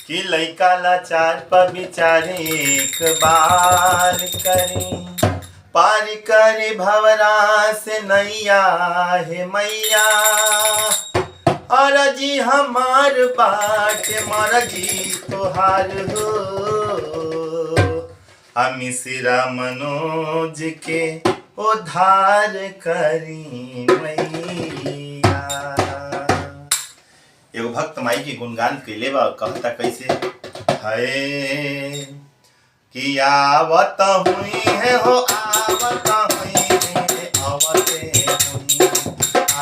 कि लइका लाचार पर विचारे एक बार करी पार करे भवरा से नैया हे मैया। अरजी हमार बाट मरजी तोहार हो मिश्रा मनोज के उद्धार करी मैया। एगो भक्त माई के गुणगान कैले बा, कहता कैसे है कि आवत हुई है हो आवत हुई है आवते हुई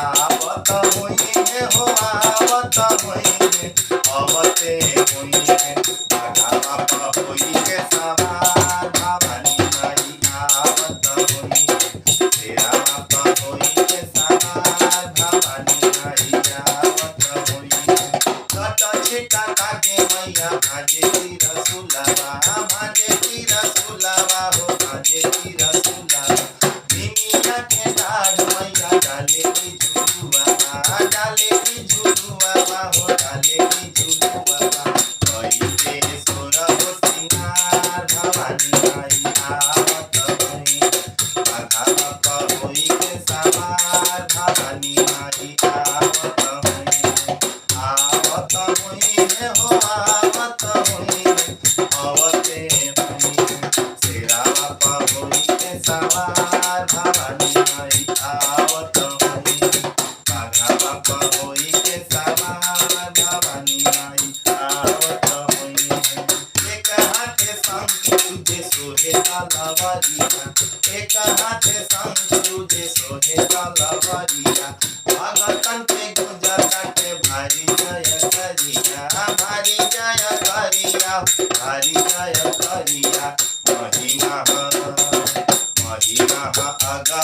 आवत हुई है हो आवत हुई है आवते हुई है बाबा हुई के सवार भवानी माई आवत हुई तेरा बाबा हुई के सवार भवानी माई आवत हुई कट छिटा काके मैया भाजे की रसुलावा भाजे की रसुलावा हो भाजे की रसुलावा निमिया के डाढ़ मैया डाले की झुलुआ डाले की झुलुआ हो डाले की झुलुआ कैसे सोरा हो सिंगार भवानी माई आवत हुई बाघा बाबा होई के सवार भवानी माई आवत हुई आवत हुई है हो आवत हुई है आवते हुई है शेरा बाबा होई के सवार भवानी माई आवत हुई है बाघा बाबा होई के सवार भवानी माई आवत हुई है। एक हाथे शंख तुझे सोहे तलवारिया एक हाथे शंख तुझे सोहे तलवारिया भगतन के गुजर के भारी जय करिया भारी जय करिया भारी जय करिया महिमा महिमा अगा